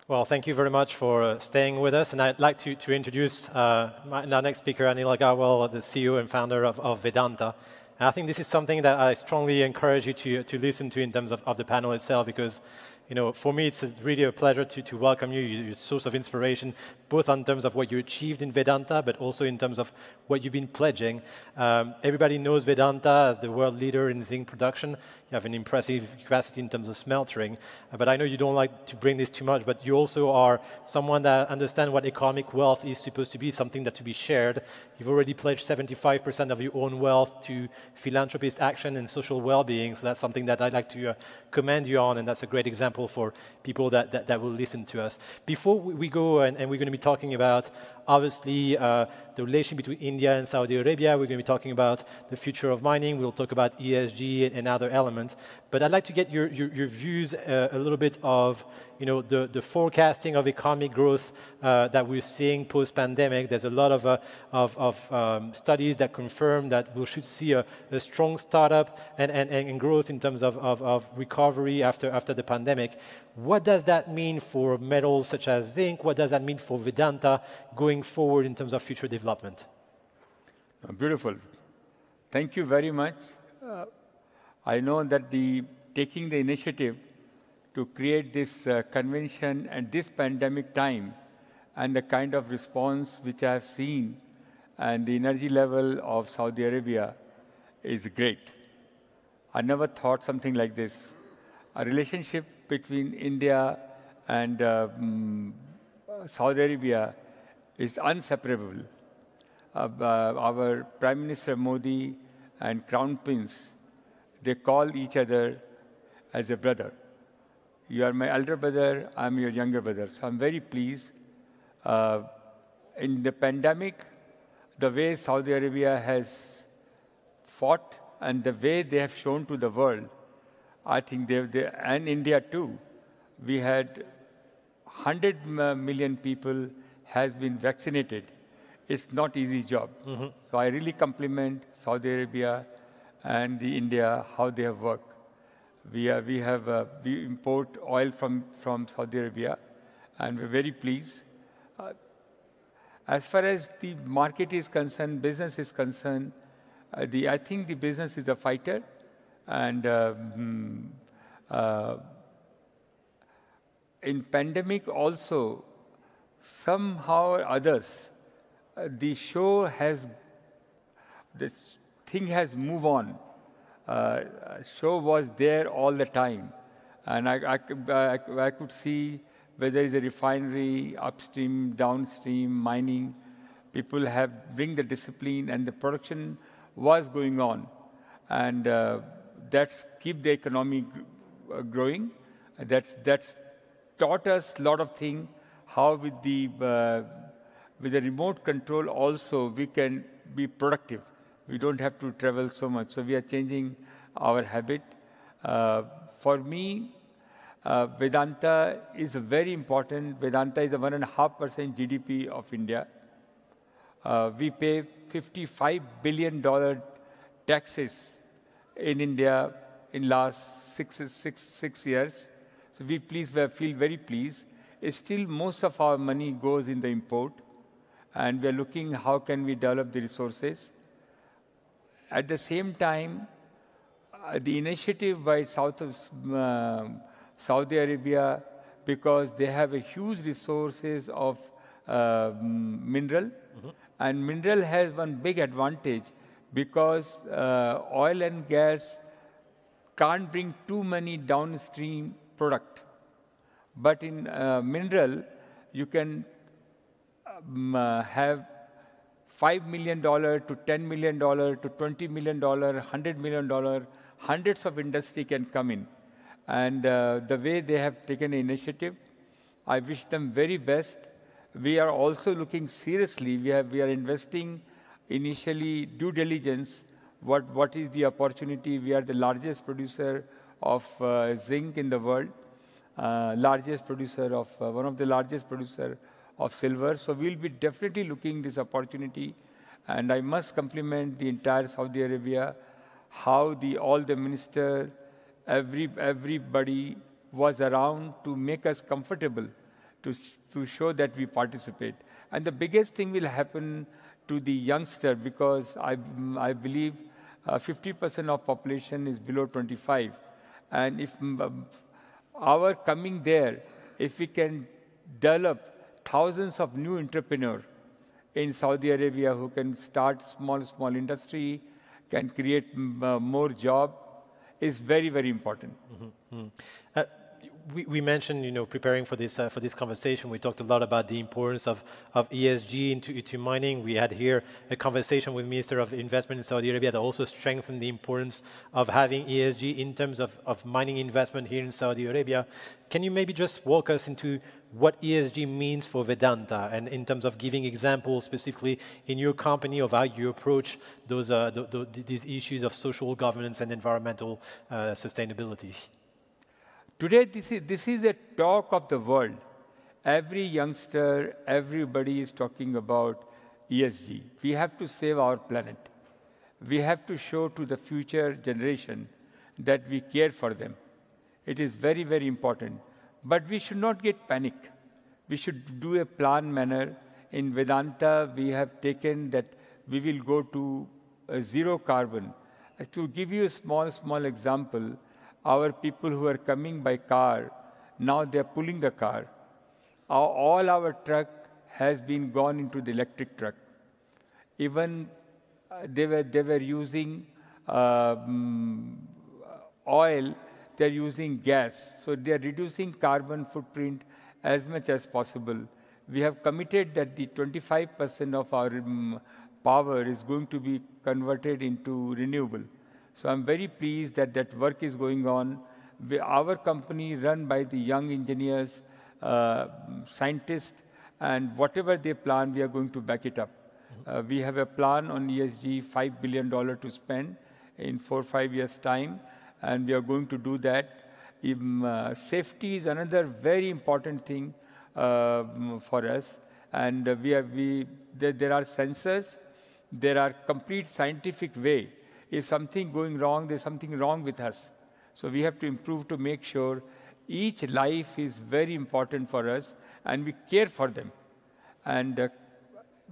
Well, thank you very much for staying with us. And I'd like to introduce our next speaker, Anil Agarwal, the CEO and founder of Vedanta. And I think this is something that I strongly encourage you to listen to in terms of the panel itself, because for me, it's really a pleasure to welcome you. You're a source of inspiration, both in terms of what you achieved in Vedanta, but also in terms of what you've been pledging. Everybody knows Vedanta as the world leader in zinc production. You have an impressive capacity in terms of smeltering. But I know you don't like to bring this too much, but you also are someone that understands what economic wealth is supposed to be, something that to be shared. You've already pledged 75% of your own wealth to philanthropist action and social well-being. So that's something that I'd like to commend you on, and that's a great example for people that will listen to us. Before we go, and we're going to be talking about, obviously, the relation between India and Saudi Arabia. We're going to be talking about the future of mining. We'll talk about ESG and other elements. But I'd like to get your views a little bit of the forecasting of economic growth that we're seeing post-pandemic. There's a lot of studies that confirm that we should see a strong startup and growth in terms of recovery after the pandemic. What does that mean for metals such as zinc? What does that mean for Vedanta going forward in terms of future development? Beautiful. Thank you very much. I know that taking the initiative to create this convention at this pandemic time and the kind of response which I have seen and the energy level of Saudi Arabia is great. I never thought something like this. A relationship between India and Saudi Arabia is inseparable. Our Prime Minister Modi and Crown Prince, they call each other as a brother. You are my elder brother, I'm your younger brother. So I'm very pleased. In the pandemic, the way Saudi Arabia has fought and the way they have shown to the world, I think and India too, we had 100 million people has been vaccinated. It's not easy job. Mm-hmm. So I really compliment Saudi Arabia and India, how they have worked. We import oil from Saudi Arabia, and we're very pleased. As far as the market is concerned, business is concerned, I think the business is a fighter, and in pandemic also, somehow or others, this thing has moved on. Show was there all the time, and I could see whether there is a refinery, upstream, downstream, mining. People bring the discipline, and the production was going on, and that's keep the economy growing. That's taught us a lot of things. How with the remote control also we can be productive. We don't have to travel so much. So we are changing our habit. For me, Vedanta is very important. Vedanta is a 1.5% GDP of India. We pay $55 billion taxes in India in last six years. So we feel very pleased. Still, most of our money goes in the import, and we are looking how can we develop the resources. At the same time, the initiative by Saudi Arabia, because they have a huge resources of mineral, mm-hmm. and mineral has one big advantage because oil and gas can't bring too many downstream product. But in mineral, you can have $5 million to $10 million to $20 million, $100 million, hundreds of industry can come in. And the way they have taken an initiative, I wish them very best. We are also looking seriously. We are investing initially due diligence. What is the opportunity? We are the largest producer of zinc in the world, largest producer of one of the largest producer of silver. So we'll be definitely looking this opportunity. And I must compliment the entire Saudi Arabia, how all the minister, everybody was around to make us comfortable to show that we participate. And the biggest thing will happen to the youngster, because I believe 50% of population is below 25. And if our coming there, if we can develop thousands of new entrepreneurs in Saudi Arabia who can start small industry, can create more job, is very, very important. We mentioned, preparing for this conversation, we talked a lot about the importance of ESG into mining. We had here a conversation with Minister of Investment in Saudi Arabia that also strengthened the importance of having ESG in terms of mining investment here in Saudi Arabia. Can you maybe just walk us into what ESG means for Vedanta, and in terms of giving examples specifically in your company of how you approach these issues of social governance and environmental sustainability? Today, this is a talk of the world. Every youngster, everybody is talking about ESG. We have to save our planet. We have to show to the future generation that we care for them. It is very, very important. But we should not get panic. We should do a planned manner. In Vedanta, we have taken that we will go to zero carbon. To give you a small example, our people who are coming by car, now they are pulling the car. All our truck has been gone into the electric truck. Even they were using oil, they're using gas. So they're reducing carbon footprint as much as possible. We have committed that the 25% of our power is going to be converted into renewable. So I'm very pleased that that work is going on. Our company run by the young engineers, scientists, and whatever they plan, we are going to back it up. We have a plan on ESG, $5 billion to spend in 4 or 5 years' time, and we are going to do that. Safety is another very important thing for us, and there are sensors, there are complete scientific way. If something going wrong, there's something wrong with us. So we have to improve to make sure each life is very important for us, and we care for them. And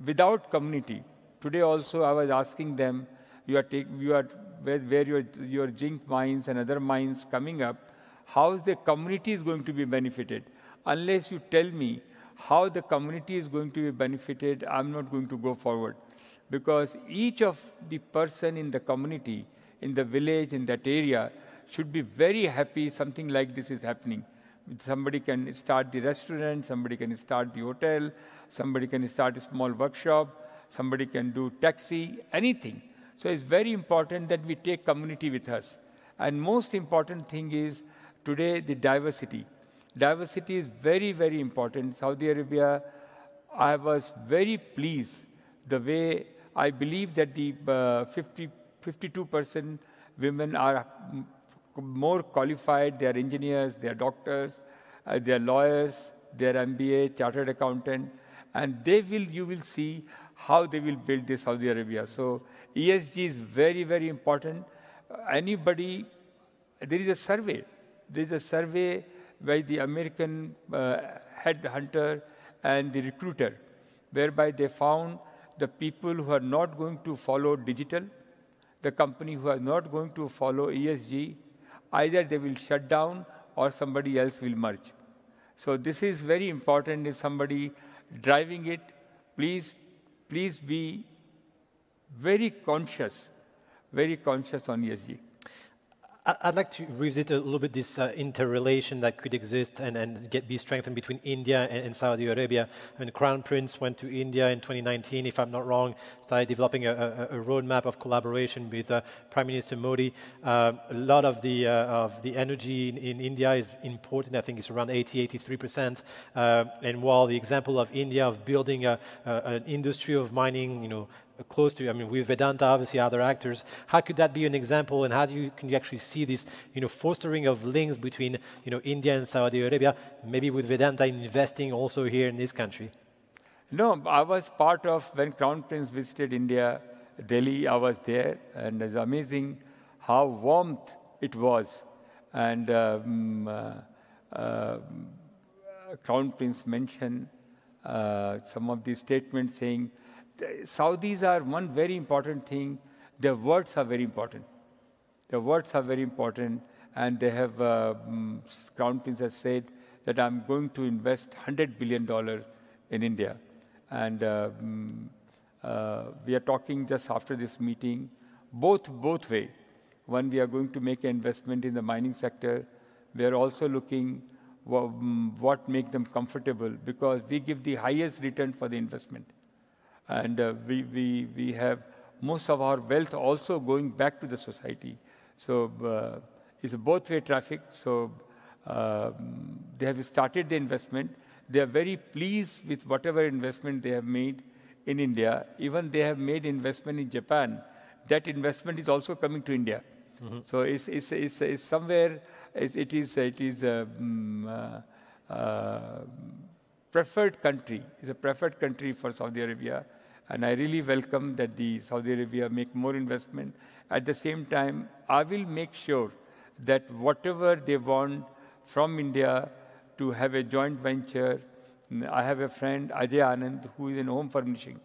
without community, today also I was asking them, where your zinc mines and other mines coming up, how is the community is going to be benefited? Unless you tell me how the community is going to be benefited, I'm not going to go forward. Because each of the person in the community, in the village, in that area, should be very happy something like this is happening. Somebody can start the restaurant, somebody can start the hotel, somebody can start a small workshop, somebody can do taxi, anything. So it's very important that we take community with us. And most important thing is today the diversity. Diversity is very, very important. Saudi Arabia, I was very pleased the way I believe that the 52% women are more qualified. They are engineers, they are doctors, they are lawyers, they are MBA, chartered accountant, and you will see how they will build this Saudi Arabia. So ESG is very, very important. There is a survey. There is a survey by the American headhunter and the recruiter, whereby they found the people who are not going to follow digital, the company who are not going to follow ESG, either they will shut down or somebody else will merge. So this is very important. If somebody driving it, please be very conscious on ESG. I'd like to revisit a little bit this interrelation that could exist and be strengthened between India and Saudi Arabia. I mean, Crown Prince went to India in 2019, if I'm not wrong, started developing a roadmap of collaboration with Prime Minister Modi. A lot of the energy in India is imported. I think it's around 83%. And while the example of India of building an industry of mining, close to, with Vedanta, obviously other actors, how could that be an example, and how can you actually see this, fostering of links between, India and Saudi Arabia, maybe with Vedanta investing also here in this country? No, I was part of, when Crown Prince visited India, Delhi, I was there, and it's amazing how warm it was. And Crown Prince mentioned some of the statements saying, the Saudis are one very important thing. Their words are very important. Their words are very important, and they have, Crown Prince has said that I'm going to invest $100 billion in India. And we are talking just after this meeting, both way. One, we are going to make an investment in the mining sector. We are also looking what make them comfortable, because we give the highest return for the investment. And we have most of our wealth also going back to the society. So it's a both-way traffic. So they have started the investment. They are very pleased with whatever investment they have made in India. Even they have made investment in Japan. That investment is also coming to India. Mm-hmm. So it's somewhere, it is preferred country. It's a preferred country for Saudi Arabia. And I really welcome that the Saudi Arabia make more investment. At the same time, I will make sure that whatever they want from India to have a joint venture. I have a friend, Ajay Anand, who is in home furnishing.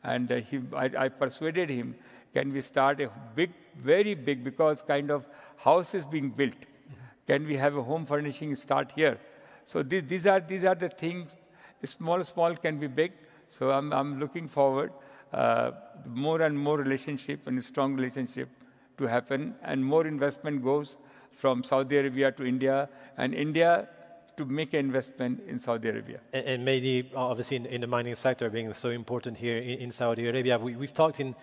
And I persuaded him, can we start a big, very big, because kind of house is being built. Can we have a home furnishing start here? So these are the things, small can be big. So I'm looking forward more and more relationship and strong relationship to happen, and more investment goes from Saudi Arabia to India, and India to make an investment in Saudi Arabia. And maybe, obviously, in the mining sector being so important here in Saudi Arabia, we've talked in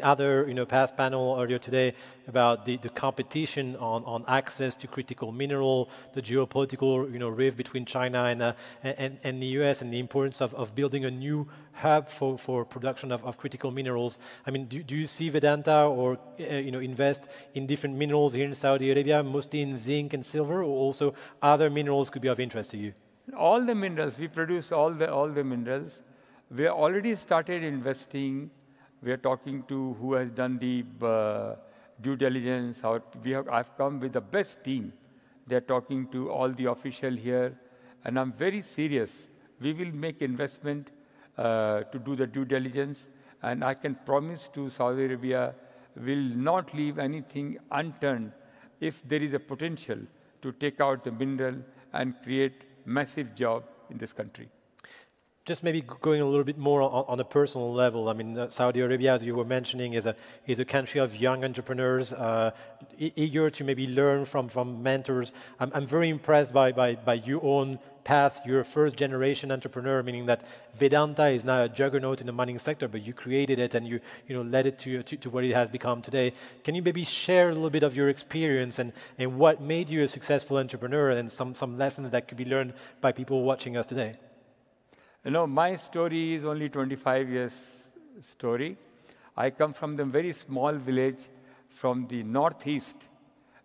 other past panel earlier today about the competition on access to critical mineral, the geopolitical rift between China and the US, and the importance of building a new hub for production of critical minerals. I mean, do you see Vedanta or invest in different minerals here in Saudi Arabia, mostly in zinc and silver, or also other minerals could be of interest to you? All the minerals, we produce all the minerals. We have already started investing. We are talking to who has done the due diligence. I've come with the best team. They're talking to all the officials here, and I'm very serious. We will make investment to do the due diligence, and I can promise to Saudi Arabia, will not leave anything unturned if there is a potential to take out the mineral and create massive job in this country. Just maybe going a little bit more on a personal level. I mean, Saudi Arabia, as you were mentioning, is a country of young entrepreneurs, eager to maybe learn from mentors. I'm very impressed by your own path. You're a first-generation entrepreneur, meaning that Vedanta is now a juggernaut in the mining sector, but you created it and you led it to what it has become today. Can you maybe share a little bit of your experience and what made you a successful entrepreneur, and some lessons that could be learned by people watching us today? My story is only 25 years story. I come from the very small village from the northeast.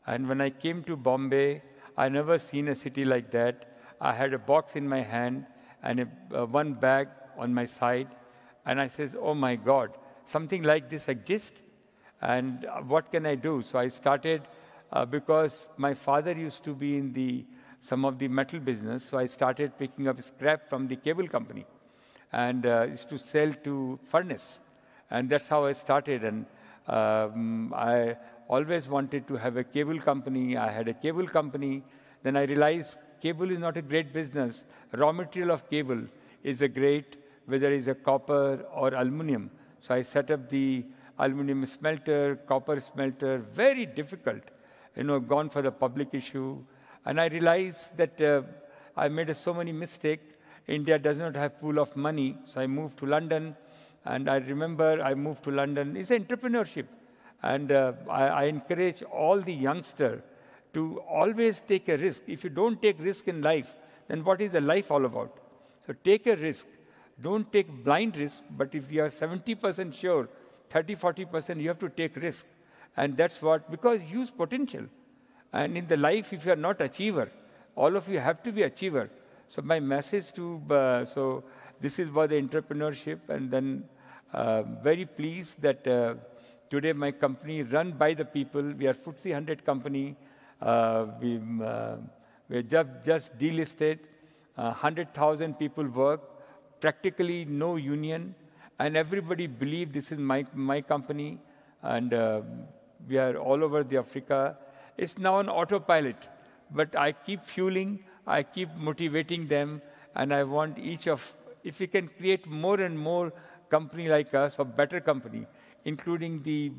And when I came to Bombay, I never seen a city like that. I had a box in my hand and one bag on my side. And I says, oh my God, something like this exists? And what can I do? So I started, because my father used to be in some of the metal business, so I started picking up scrap from the cable company and used to sell to furnace. And that's how I started. And I always wanted to have a cable company. I had a cable company. Then I realized cable is not a great business. Raw material of cable is a great, whether it's a copper or aluminum. So I set up the aluminum smelter, copper smelter, very difficult, gone for the public issue. And I realized that I made so many mistakes. India does not have pool of money, so I moved to London. And I remember I moved to London. It's entrepreneurship. And I encourage all the youngsters to always take a risk. If you don't take risk in life, then what is the life all about? So take a risk. Don't take blind risk, but if you are 70% sure, 30, 40%, you have to take risk. And that's what, because use potential. And in the life, if you are not achiever, all of you have to be achiever. So my message so this is about the entrepreneurship. And then very pleased that today my company run by the people. We are FTSE 100 company. We're just delisted. 100,000 people work, practically no union, and everybody believed this is my company, and we are all over the Africa. It's now an autopilot, but I keep fueling, I keep motivating them, and I want if we can create more and more company like us, or better company, including the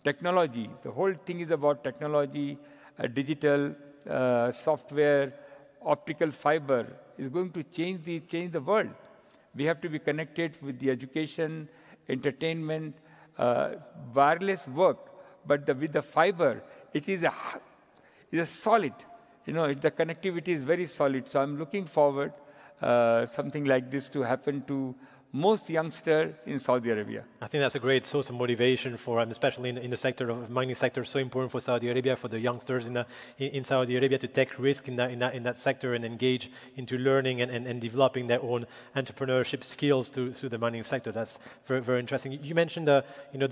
technology. The whole thing is about technology, digital, software, optical fiber is going to change the world. We have to be connected with the education, entertainment, wireless work, but with the fiber, it is a solid. The connectivity is very solid. So I'm looking forward something like this to happen to most youngsters in Saudi Arabia. I think that's a great source of motivation for, especially in the sector of mining sector, so important for Saudi Arabia, for the youngsters in Saudi Arabia to take risk in that sector and engage into learning and developing their own entrepreneurship skills through the mining sector. That's very, very interesting. You mentioned the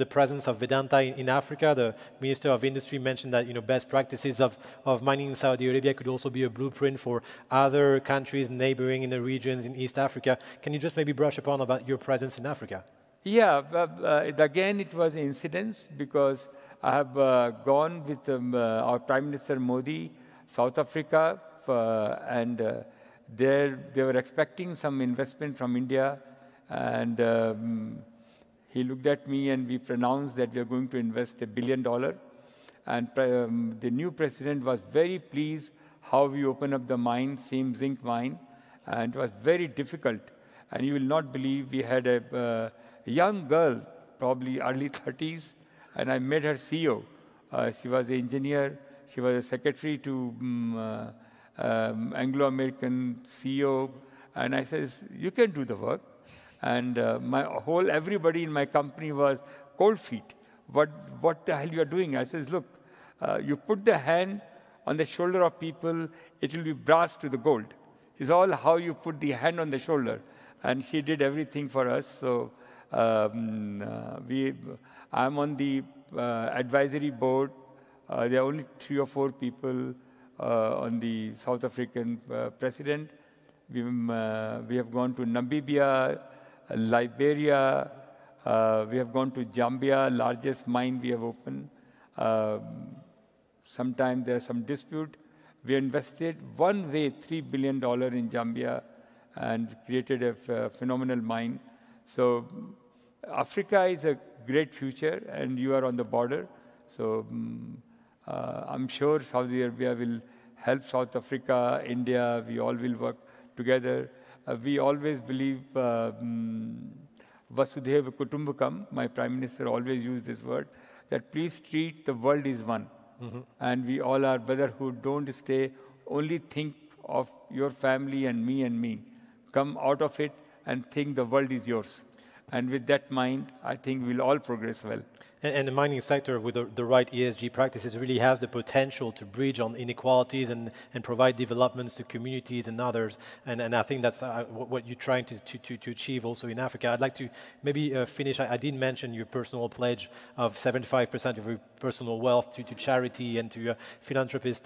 presence of Vedanta in Africa. The Minister of Industry mentioned that best practices of mining in Saudi Arabia could also be a blueprint for other countries neighboring in the regions in East Africa. Can you just maybe brush upon about your presence in Africa? Yeah, again, it was an incidence because I have gone with our Prime Minister Modi, South Africa, and they were expecting some investment from India, and he looked at me and we pronounced that we are going to invest $1 billion. And the new president was very pleased how we opened up the mine, same zinc mine, and it was very difficult. And you will not believe we had a young girl, probably early 30s, and I made her CEO. She was an engineer. She was a secretary to Anglo-American CEO. And I says, you can do the work. And everybody in my company was cold feet. What the hell you are doing? I says, look, you put the hand on the shoulder of people, it will be brass to the gold. It's all how you put the hand on the shoulder. And she did everything for us. So I'm on the advisory board. There are only 3 or 4 people on the South African president. We have gone to Namibia, Liberia. We have gone to Zambia, largest mine we have opened. Sometimes there's some dispute. We invested one way $3 billion in Zambia and created a phenomenal mine. So Africa is a great future, and you are on the border. So I'm sure Saudi Arabia will help South Africa, India. We all will work together. We always believe Vasudhaiva Kutumbakam. My Prime Minister always used this word, that please treat the world is one. Mm-hmm. And we all are brotherhood. Don't stay, only think of your family and me. Come out of it and think the world is yours. And with that mind, I think we'll all progress well. And the mining sector, with the right ESG practices, really has the potential to bridge on inequalities and provide developments to communities and others. And I think that's what you're trying to achieve also in Africa. I'd like to maybe finish. I did mention your personal pledge of 75% of your personal wealth to charity and to philanthropist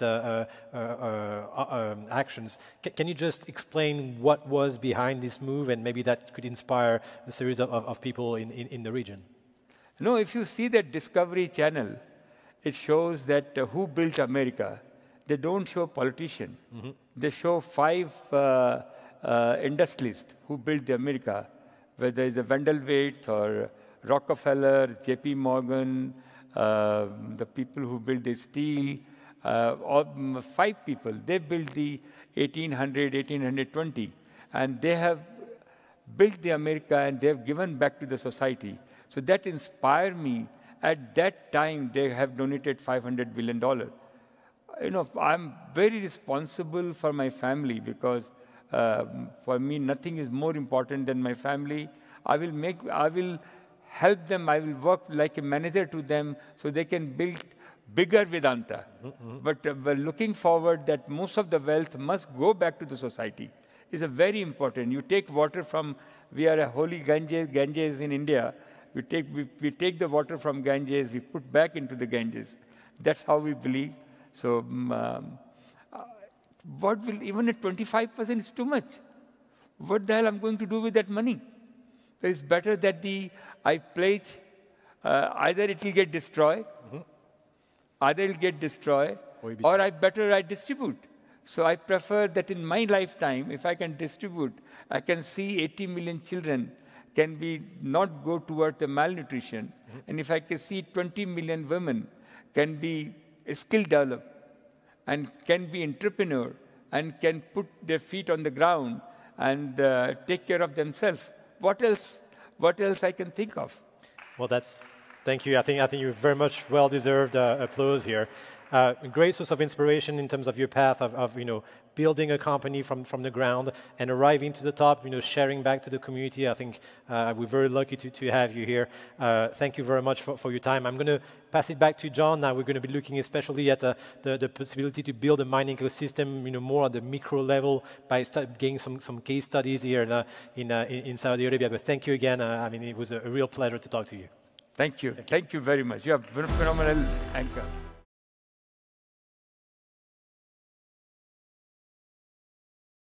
actions. Can you just explain what was behind this move, and maybe that could inspire a series of people in the region? No, if you see that Discovery Channel, it shows that who built America. They don't show politicians. Mm-hmm. They show 5 industrialists who built the America, whether it's a Vanderbilt or Rockefeller, J.P. Morgan, the people who built the steel, 5 people. They built the 1820, and they have built the America, and they have given back to the society. So that inspired me. At that time, they have donated $500 billion. I'm very responsible for my family because for me, nothing is more important than my family. I will help them. I will work like a manager to them so they can build bigger Vedanta. Mm-hmm. But we're looking forward that most of the wealth must go back to the society. It's a very important. You take water from, we are a holy Ganges in India. We take the water from Ganges, we put back into the Ganges. That's how we believe. So what will, even at 25% is too much. What the hell I'm going to do with that money? So it's better that I pledge, either it will get destroyed, either it will get destroyed, or I distribute. So I prefer that in my lifetime, if I can distribute, I can see 80 million children can be not go towards the malnutrition. And if I can see 20 million women can be skill developed and can be entrepreneur and can put their feet on the ground and take care of themselves, what else I can think of? Well, thank you. I think you very much well-deserved applause here. A great source of inspiration in terms of your path of building a company from the ground and arriving to the top, sharing back to the community. I think we're very lucky to have you here. Thank you very much for your time. I'm going to pass it back to John. Now we're going to be looking especially at the possibility to build a mining ecosystem, more at the micro level by getting some case studies here in Saudi Arabia. But thank you again. It was a real pleasure to talk to you. Thank you. Thank you very much. You are a phenomenal anchor.